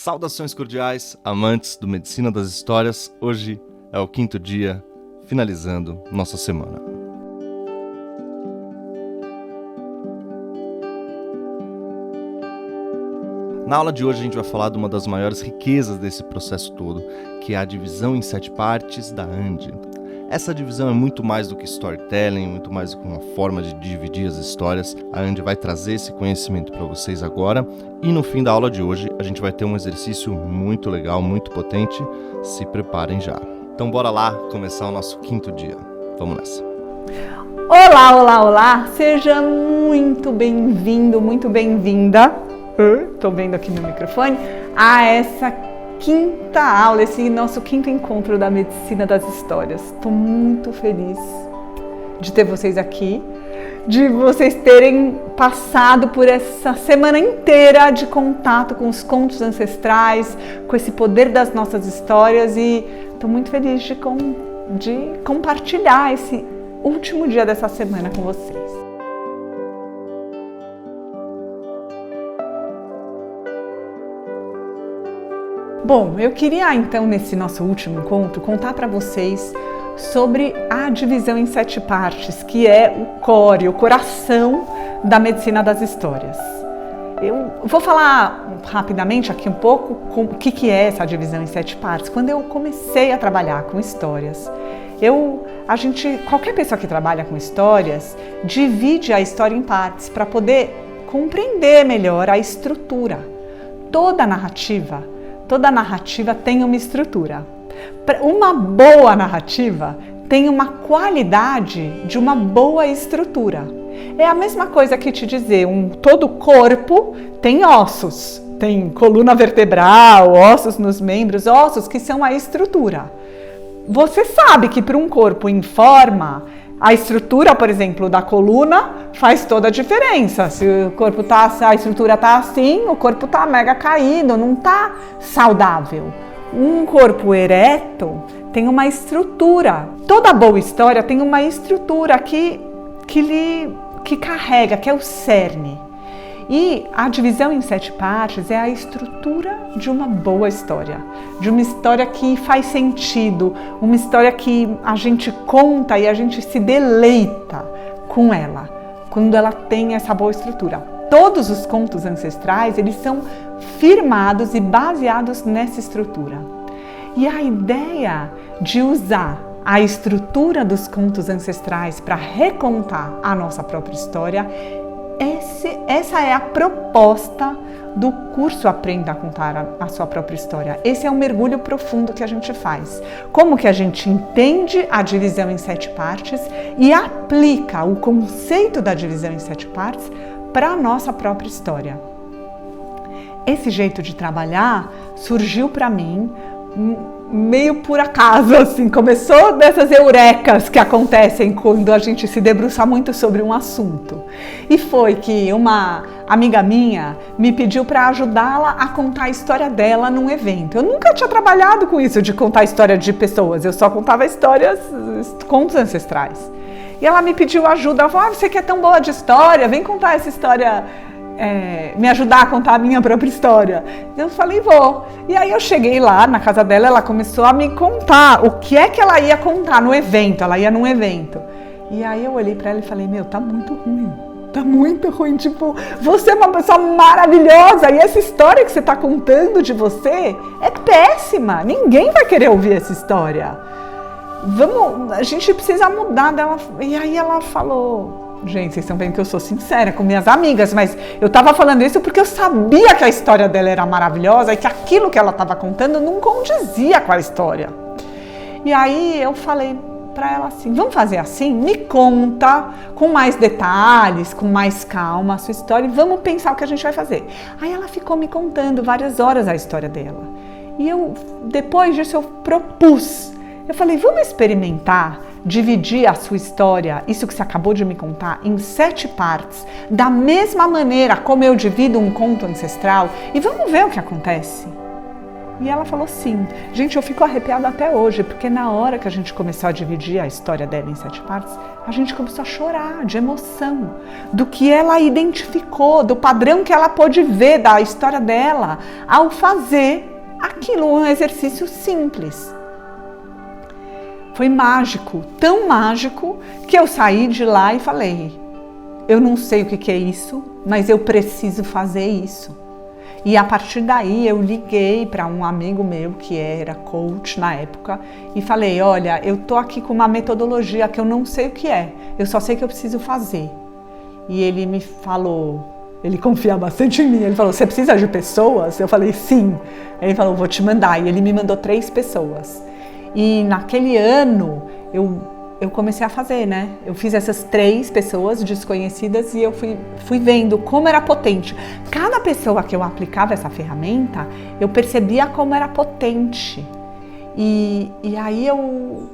Saudações cordiais, amantes do Medicina das Histórias. Hoje é o 5º dia, finalizando nossa semana. Na aula de hoje a gente vai falar de uma das maiores riquezas desse processo todo, que é a divisão em 7 partes da Andi. Essa divisão é muito mais do que storytelling, muito mais do que uma forma de dividir as histórias. A Andi vai trazer esse conhecimento para vocês agora e no fim da aula de hoje a gente vai ter um exercício muito legal, muito potente. Se preparem já. Então bora lá começar o nosso 5º dia. Vamos nessa. Olá, olá, olá! Seja muito bem-vindo, muito bem-vinda. Estou vendo aqui meu microfone. A essa 5ª aula, esse nosso 5º encontro da Medicina das Histórias. Estou muito feliz de ter vocês aqui, de vocês terem passado por essa semana inteira de contato com os contos ancestrais, com esse poder das nossas histórias, e estou muito feliz de compartilhar esse último dia dessa semana com vocês. Bom, eu queria então, nesse nosso último encontro, contar para vocês sobre a divisão em 7 partes, que é o core, o coração da Medicina das Histórias. Eu vou falar rapidamente aqui um pouco o que é essa divisão em 7 partes. Quando eu comecei a trabalhar com histórias, qualquer pessoa que trabalha com histórias, divide a história em partes para poder compreender melhor a estrutura. Toda narrativa tem uma estrutura. Uma boa narrativa tem uma qualidade de uma boa estrutura. É a mesma coisa que te dizer, todo corpo tem ossos, tem coluna vertebral, ossos nos membros, ossos que são a estrutura. Você sabe que para um corpo em forma, a estrutura, por exemplo, da coluna faz toda a diferença. Se a estrutura está assim, o corpo está mega caído, não está saudável. Um corpo ereto tem uma estrutura. Toda boa história tem uma estrutura que carrega, que é o cerne. E a divisão em 7 partes é a estrutura de uma boa história, de uma história que faz sentido, uma história que a gente conta e a gente se deleita com ela, quando ela tem essa boa estrutura. Todos os contos ancestrais, eles são firmados e baseados nessa estrutura. E a ideia de usar a estrutura dos contos ancestrais para recontar a nossa própria história, essa é a proposta do curso Aprenda a Contar a Sua Própria História. Esse é um mergulho profundo que a gente faz. Como que a gente entende a divisão em 7 partes e aplica o conceito da divisão em 7 partes para a nossa própria história. Esse jeito de trabalhar surgiu para mim meio por acaso, assim, começou dessas eurecas que acontecem quando a gente se debruça muito sobre um assunto. E foi que uma amiga minha me pediu para ajudá-la a contar a história dela num evento. Eu nunca tinha trabalhado com isso de contar a história de pessoas, eu só contava contos ancestrais. E ela me pediu ajuda, ela falou, você que é tão boa de história, vem contar essa história, me ajudar a contar a minha própria história. Eu falei, vou. E aí eu cheguei lá na casa dela, ela começou a me contar o que é que ela ia contar no evento. Ela ia num evento. E aí eu olhei pra ela e falei, tá muito ruim. Tá muito ruim, tipo, você é uma pessoa maravilhosa e essa história que você tá contando de você é péssima. Ninguém vai querer ouvir essa história. A gente precisa mudar dela. E aí ela falou... Gente, vocês estão vendo que eu sou sincera com minhas amigas, mas eu tava falando isso porque eu sabia que a história dela era maravilhosa e que aquilo que ela tava contando não condizia com a história. E aí eu falei pra ela assim, vamos fazer assim? Me conta com mais detalhes, com mais calma a sua história e vamos pensar o que a gente vai fazer. Aí ela ficou me contando várias horas a história dela. E depois disso eu propus. Eu falei, vamos experimentar dividir a sua história, isso que você acabou de me contar, em 7 partes, da mesma maneira como eu divido um conto ancestral, e vamos ver o que acontece. E ela falou sim. Gente, eu fico arrepiada até hoje, porque na hora que a gente começou a dividir a história dela em 7 partes, a gente começou a chorar de emoção, do que ela identificou, do padrão que ela pôde ver da história dela, ao fazer aquilo, um exercício simples. Foi mágico, tão mágico, que eu saí de lá e falei, eu não sei o que é isso, mas eu preciso fazer isso. E a partir daí eu liguei para um amigo meu que era coach na época e falei, olha, eu tô aqui com uma metodologia que eu não sei o que é, eu só sei que eu preciso fazer. E ele me falou, ele confia bastante em mim, ele falou, você precisa de pessoas? Eu falei, sim. Ele falou, vou te mandar. E ele me mandou 3 pessoas. E naquele ano eu comecei a fazer, né? Eu fiz essas 3 pessoas desconhecidas e eu fui vendo como era potente. Cada pessoa que eu aplicava essa ferramenta, eu percebia como era potente. E aí eu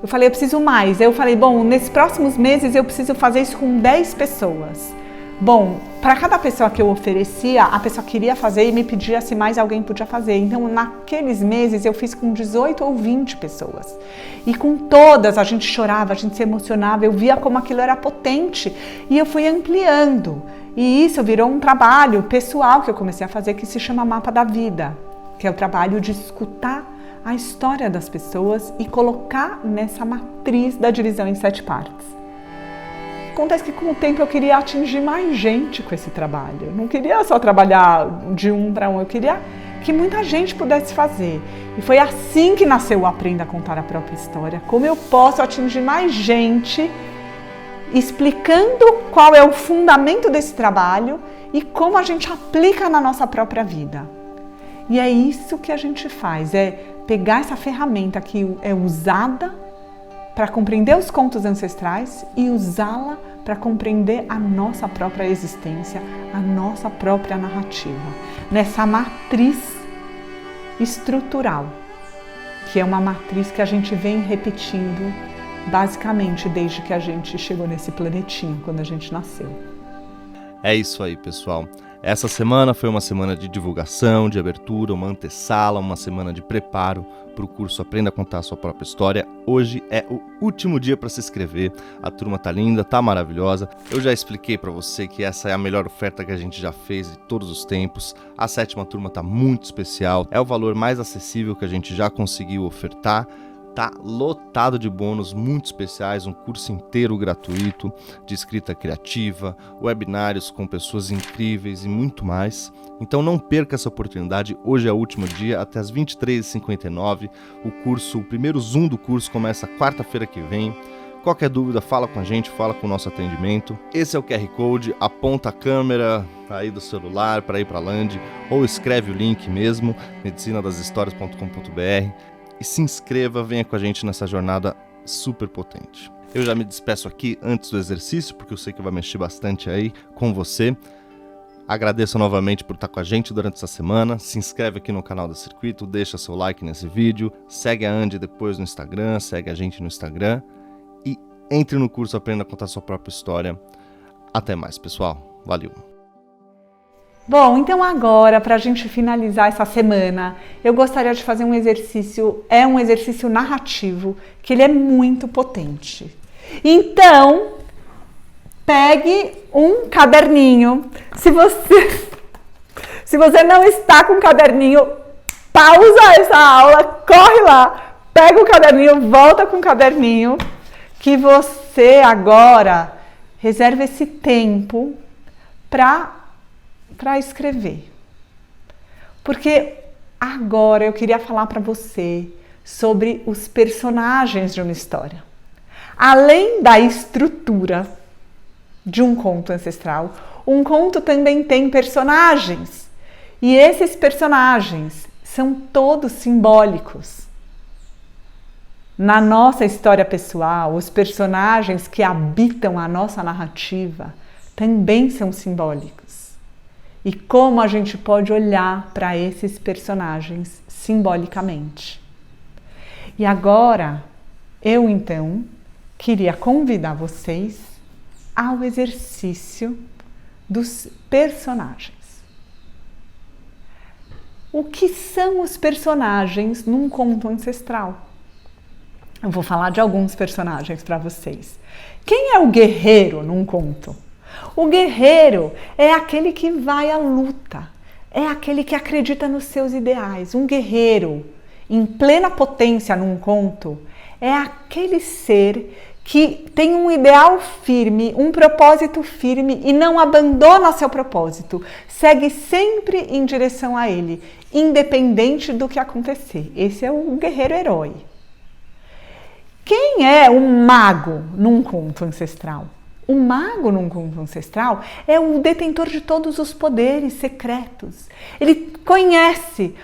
falei, eu preciso mais. Eu falei, bom, nesses próximos meses eu preciso fazer isso com 10 pessoas. Bom, para cada pessoa que eu oferecia, a pessoa queria fazer e me pedia se mais alguém podia fazer. Então, naqueles meses, eu fiz com 18 ou 20 pessoas. E com todas, a gente chorava, a gente se emocionava, eu via como aquilo era potente. E eu fui ampliando. E isso virou um trabalho pessoal que eu comecei a fazer, que se chama Mapa da Vida, que é o trabalho de escutar a história das pessoas e colocar nessa matriz da divisão em 7 partes. Acontece que com o tempo eu queria atingir mais gente com esse trabalho. Eu não queria só trabalhar de um para um, eu queria que muita gente pudesse fazer. E foi assim que nasceu o Aprenda a Contar a Própria História. Como eu posso atingir mais gente, explicando qual é o fundamento desse trabalho e como a gente aplica na nossa própria vida. E é isso que a gente faz, é pegar essa ferramenta que é usada para compreender os contos ancestrais e usá-la para compreender a nossa própria existência, a nossa própria narrativa, nessa matriz estrutural, que é uma matriz que a gente vem repetindo basicamente desde que a gente chegou nesse planetinho, quando a gente nasceu. É isso aí, pessoal. Essa semana foi uma semana de divulgação, de abertura, uma antessala, uma semana de preparo para o curso Aprenda a Contar a Sua Própria História. Hoje é o último dia para se inscrever. A turma tá linda, tá maravilhosa. Eu já expliquei para você que essa é a melhor oferta que a gente já fez de todos os tempos. A 7ª turma tá muito especial. É o valor mais acessível que a gente já conseguiu ofertar. Tá lotado de bônus muito especiais, um curso inteiro gratuito de escrita criativa, webinários com pessoas incríveis e muito mais. Então não perca essa oportunidade, hoje é o último dia, até as 23h59. O primeiro Zoom do curso começa quarta-feira que vem. Qualquer dúvida, fala com a gente, fala com o nosso atendimento. Esse é o QR Code, aponta a câmera aí do celular para ir para a Land, ou escreve o link mesmo, medicinadashistorias.com.br. E se inscreva, venha com a gente nessa jornada super potente. Eu já me despeço aqui antes do exercício, porque eu sei que vai mexer bastante aí com você. Agradeço novamente por estar com a gente durante essa semana. Se inscreve aqui no canal da Circuito, deixa seu like nesse vídeo, segue a Andy depois no Instagram, segue a gente no Instagram e entre no curso Aprenda a Contar a Sua Própria História. Até mais, pessoal. Valeu! Bom, então agora, para a gente finalizar essa semana, eu gostaria de fazer um exercício, é um exercício narrativo, que ele é muito potente. Então, pegue um caderninho. Se você não está com o caderninho, pausa essa aula, corre lá, pega o caderninho, volta com o caderninho, que você agora reserve esse tempo para escrever. Porque agora eu queria falar para você sobre os personagens de uma história. Além da estrutura de um conto ancestral, um conto também tem personagens. E esses personagens são todos simbólicos. Na nossa história pessoal, os personagens que habitam a nossa narrativa também são simbólicos. E como a gente pode olhar para esses personagens simbolicamente. E agora, eu então queria convidar vocês ao exercício dos personagens. o que são os personagens num conto ancestral. Eu vou falar de alguns personagens para vocês. Quem é o guerreiro num conto? O guerreiro é aquele que vai à luta, é aquele que acredita nos seus ideais. Um guerreiro em plena potência num conto é aquele ser que tem um ideal firme, um propósito firme e não abandona seu propósito, segue sempre em direção a ele, independente do que acontecer. Esse é o guerreiro herói. Quem é um mago num conto ancestral? O mago num conto ancestral é o detentor de todos os poderes secretos. Ele conhece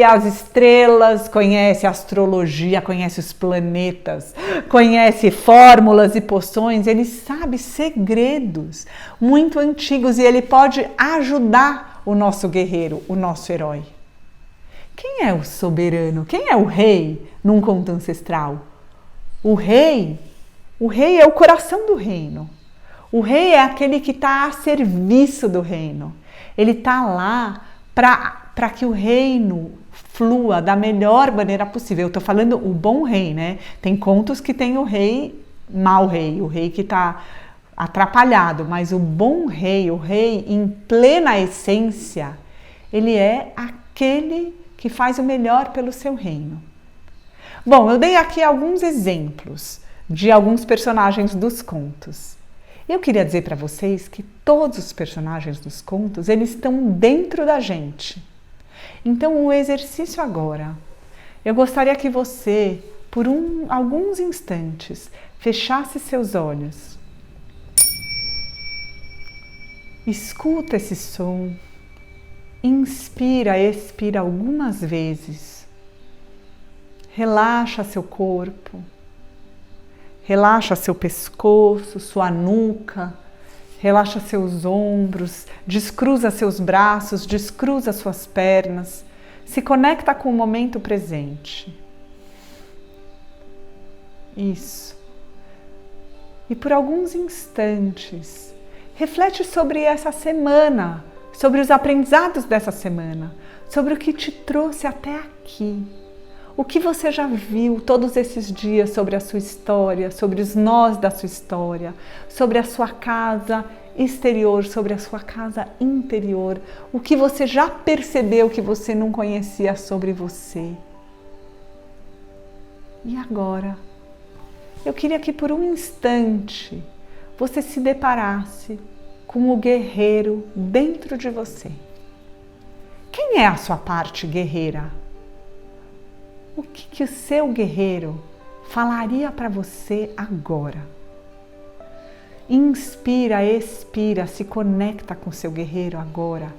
as estrelas, conhece a astrologia, conhece os planetas, conhece fórmulas e poções, ele sabe segredos muito antigos e ele pode ajudar o nosso guerreiro, o nosso herói. Quem é o soberano? Quem é o rei num conto ancestral? O rei é o coração do reino. O rei é aquele que está a serviço do reino. Ele está lá para que o reino flua da melhor maneira possível. Eu estou falando o bom rei, né? Tem contos que tem o rei, mau rei, o rei que está atrapalhado, mas o bom rei, o rei em plena essência, ele é aquele que faz o melhor pelo seu reino. Bom, eu dei aqui alguns exemplos de alguns personagens dos contos. Eu queria dizer para vocês que todos os personagens dos contos, eles estão dentro da gente. Então, o exercício agora, eu gostaria que você, por alguns instantes, fechasse seus olhos. Escuta esse som. Inspira, expira algumas vezes. Relaxa seu corpo. Relaxa seu pescoço, sua nuca, relaxa seus ombros, descruza seus braços, descruza suas pernas, se conecta com o momento presente. Isso. E por alguns instantes, reflete sobre essa semana, sobre os aprendizados dessa semana, sobre o que te trouxe até aqui. O que você já viu todos esses dias sobre a sua história, sobre os nós da sua história, sobre a sua casa exterior, sobre a sua casa interior, o que você já percebeu que você não conhecia sobre você. E agora, eu queria que por um instante você se deparasse com o guerreiro dentro de você. Quem é a sua parte guerreira? O que o seu guerreiro falaria para você agora? Inspira, expira, se conecta com o seu guerreiro agora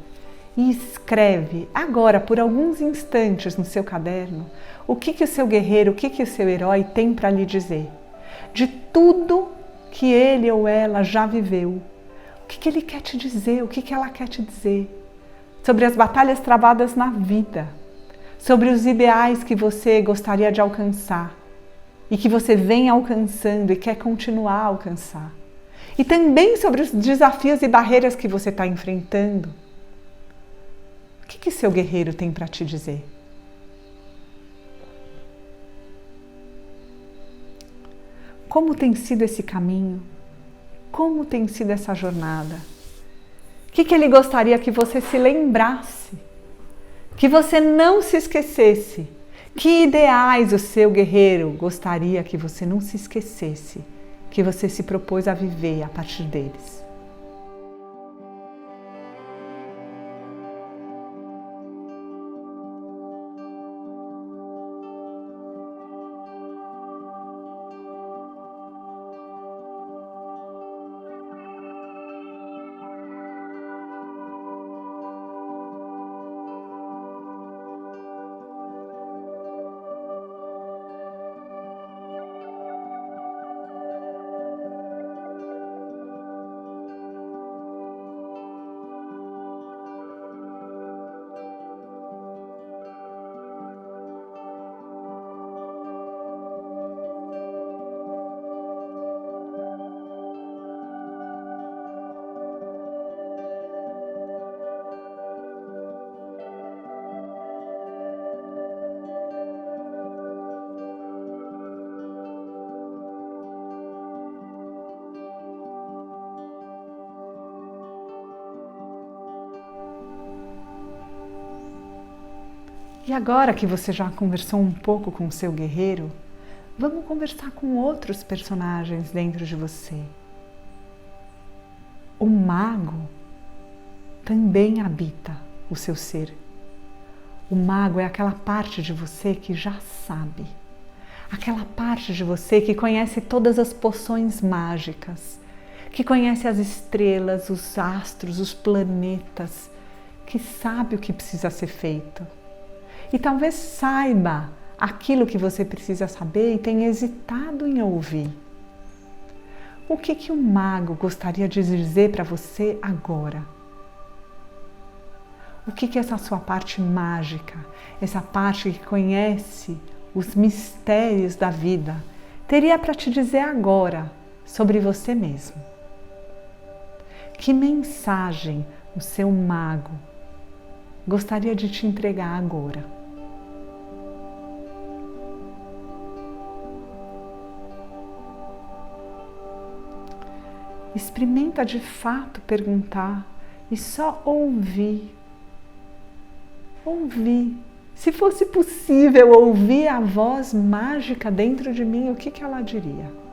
e escreve agora por alguns instantes no seu caderno o que o seu guerreiro, o que o seu herói tem para lhe dizer. De tudo que ele ou ela já viveu, o que ele quer te dizer, o que ela quer te dizer. Sobre as batalhas travadas na vida. Sobre os ideais que você gostaria de alcançar e que você vem alcançando e quer continuar a alcançar. E também sobre os desafios e barreiras que você está enfrentando. O que seu guerreiro tem para te dizer? Como tem sido esse caminho? Como tem sido essa jornada? O que ele gostaria que você se lembrasse? Que você não se esquecesse. Que ideais o seu guerreiro gostaria que você não se esquecesse, que você se propôs a viver a partir deles. E agora que você já conversou um pouco com o seu guerreiro, vamos conversar com outros personagens dentro de você. O mago também habita o seu ser. O mago é aquela parte de você que já sabe. Aquela parte de você que conhece todas as poções mágicas, que conhece as estrelas, os astros, os planetas, que sabe o que precisa ser feito. E talvez saiba aquilo que você precisa saber e tenha hesitado em ouvir. O que o mago gostaria de dizer para você agora? O que essa sua parte mágica, essa parte que conhece os mistérios da vida, teria para te dizer agora sobre você mesmo? Que mensagem o seu mago gostaria de te entregar agora? Experimenta de fato perguntar e só ouvir. Ouvir. Se fosse possível ouvir a voz mágica dentro de mim, o que ela diria?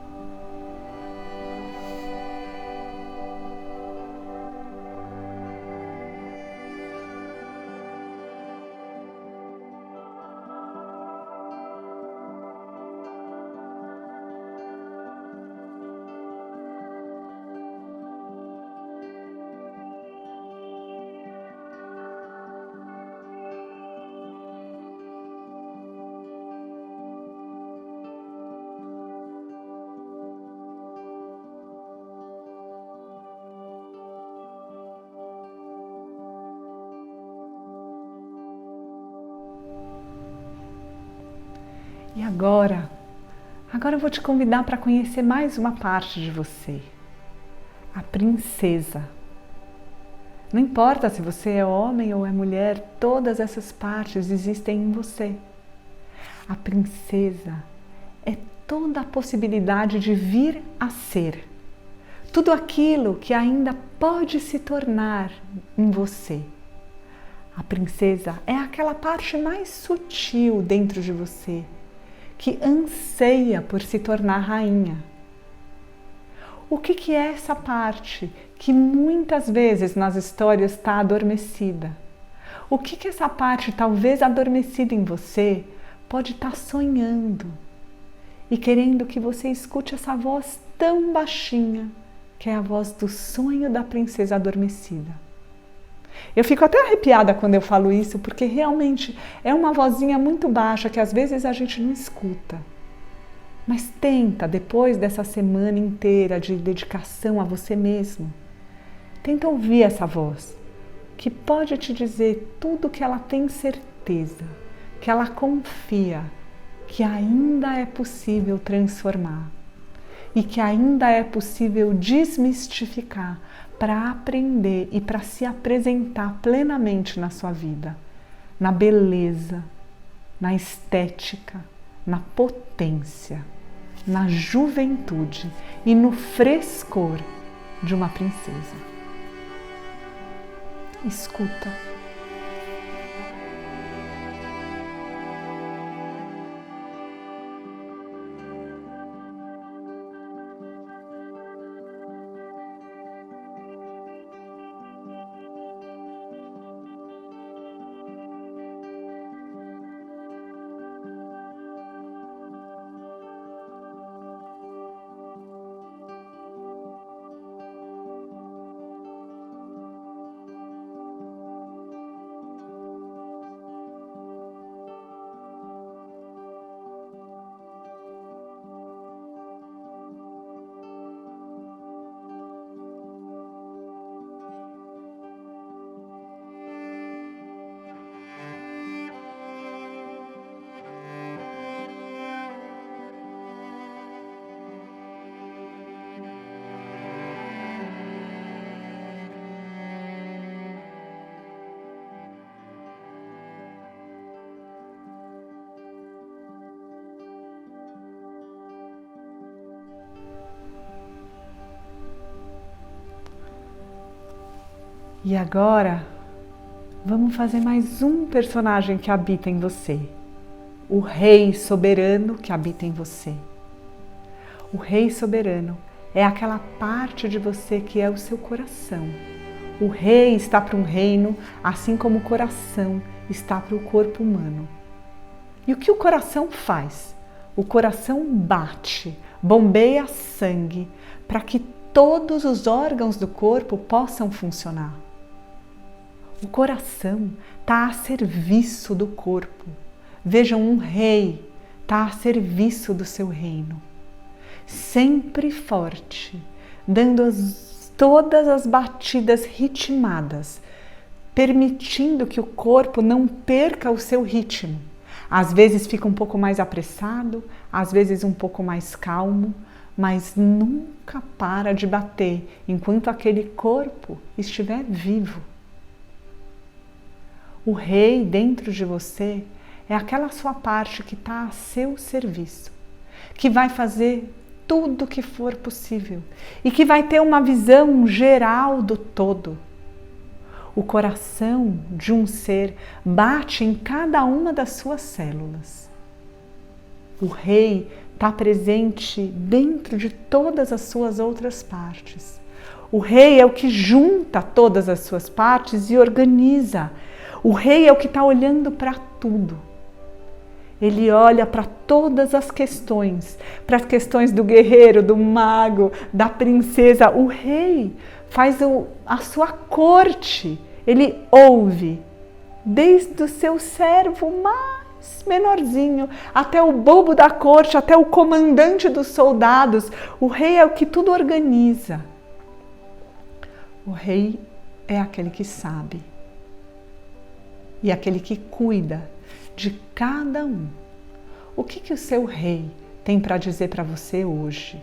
E agora eu vou te convidar para conhecer mais uma parte de você, a princesa. Não importa se você é homem ou é mulher, todas essas partes existem em você. A princesa é toda a possibilidade de vir a ser, tudo aquilo que ainda pode se tornar em você. A princesa é aquela parte mais sutil dentro de você, que anseia por se tornar rainha. O que é essa parte que muitas vezes nas histórias está adormecida? O que essa parte talvez adormecida em você pode estar sonhando e querendo que você escute essa voz tão baixinha, que é a voz do sonho da princesa adormecida? Eu fico até arrepiada quando eu falo isso, porque realmente é uma vozinha muito baixa que às vezes a gente não escuta. Mas tenta, depois dessa semana inteira de dedicação a você mesmo, tenta ouvir essa voz, que pode te dizer tudo que ela tem certeza, que ela confia, que ainda é possível transformar e que ainda é possível desmistificar para aprender e para se apresentar plenamente na sua vida, na beleza, na estética, na potência, na juventude e no frescor de uma princesa. Escuta. E agora, Vamos fazer mais um personagem que habita em você. O Rei soberano que habita em você. O Rei soberano é aquela parte de você que é o seu coração. O Rei está para um reino, assim como o coração está para o corpo humano. E o que o coração faz? O coração bate, bombeia sangue para que todos os órgãos do corpo possam funcionar. O coração está a serviço do corpo. Vejam, um rei está a serviço do seu reino. Sempre forte, dando todas as batidas ritmadas, permitindo que o corpo não perca o seu ritmo. Às vezes fica um pouco mais apressado, às vezes um pouco mais calmo, mas nunca para de bater enquanto aquele corpo estiver vivo. O rei dentro de você é aquela sua parte que está a seu serviço, que vai fazer tudo o que for possível e que vai ter uma visão geral do todo. O coração de um ser bate em cada uma das suas células. O rei está presente dentro de todas as suas outras partes. O rei é o que junta todas as suas partes e organiza. O rei é o que está olhando para tudo. Ele olha para todas as questões, para as questões do guerreiro, do mago, da princesa. O rei faz a sua corte. Ele ouve, desde o seu servo mais menorzinho, até o bobo da corte, até o comandante dos soldados. O rei é o que tudo organiza. O rei é aquele que sabe e aquele que cuida de cada um. O que o seu rei tem para dizer para você hoje?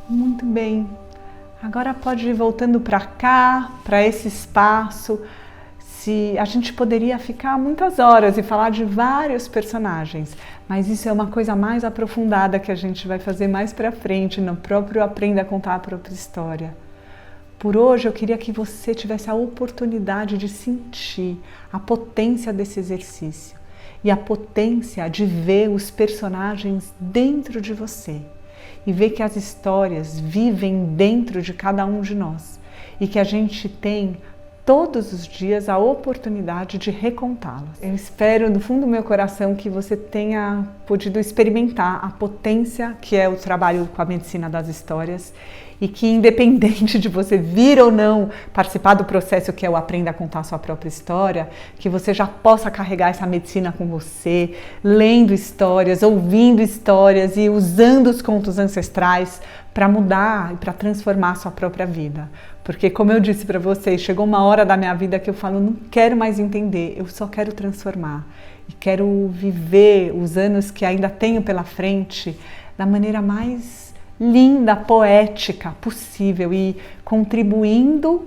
Muito bem. Agora pode ir voltando para cá, para esse espaço. Se a gente poderia ficar muitas horas e falar de vários personagens, mas isso é uma coisa mais aprofundada que a gente vai fazer mais para frente, no próprio Aprenda a Contar a Própria História. Por hoje eu queria que você tivesse a oportunidade de sentir a potência desse exercício e a potência de ver os personagens dentro de você. E ver que as histórias vivem dentro de cada um de nós e que a gente tem todos os dias a oportunidade de recontá-las. Eu espero no fundo do meu coração que você tenha podido experimentar a potência que é o trabalho com a medicina das histórias e que, independente de você vir ou não participar do processo que é o Aprenda a Contar a Sua Própria História, que você já possa carregar essa medicina com você, lendo histórias, ouvindo histórias e usando os contos ancestrais para mudar e para transformar a sua própria vida. Porque, como eu disse para vocês, chegou uma hora da minha vida que eu falo, não quero mais entender, eu só quero transformar. E quero viver os anos que ainda tenho pela frente da maneira mais linda, poética possível e contribuindo,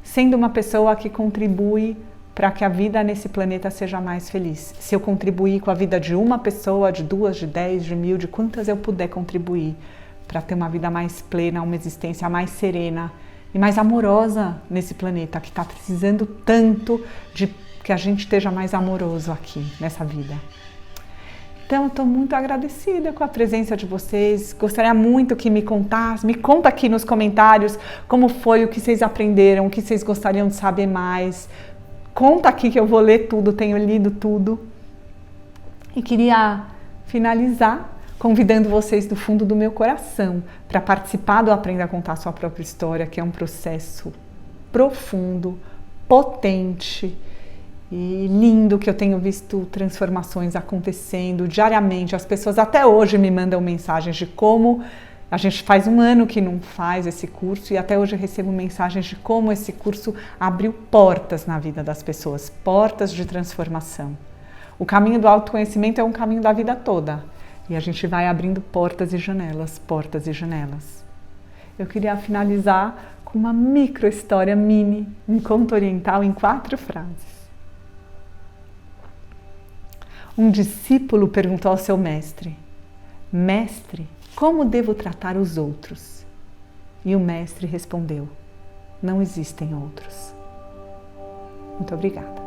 sendo uma pessoa que contribui para que a vida nesse planeta seja mais feliz. Se eu contribuir com a vida de uma pessoa, de 2, de 10, de 1000, de quantas eu puder contribuir para ter uma vida mais plena, uma existência mais serena e mais amorosa nesse planeta que está precisando tanto de que a gente esteja mais amoroso aqui nessa vida. Então, estou muito agradecida com a presença de vocês. Gostaria muito que me conta aqui nos comentários como foi, o que vocês aprenderam, o que vocês gostariam de saber mais. Conta aqui que eu vou ler tudo, tenho lido tudo. E queria finalizar convidando vocês do fundo do meu coração para participar do Aprenda a Contar Sua Própria História, que é um processo profundo, potente e lindo, que eu tenho visto transformações acontecendo diariamente. As pessoas até hoje me mandam mensagens de como a gente faz 1 ano que não faz esse curso e até hoje eu recebo mensagens de como esse curso abriu portas na vida das pessoas, portas de transformação. O caminho do autoconhecimento é um caminho da vida toda e a gente vai abrindo portas e janelas, portas e janelas. Eu queria finalizar com uma micro história mini, um conto oriental em 4 frases. Um discípulo perguntou ao seu mestre: Mestre, como devo tratar os outros? E o mestre respondeu: Não existem outros. Muito obrigada.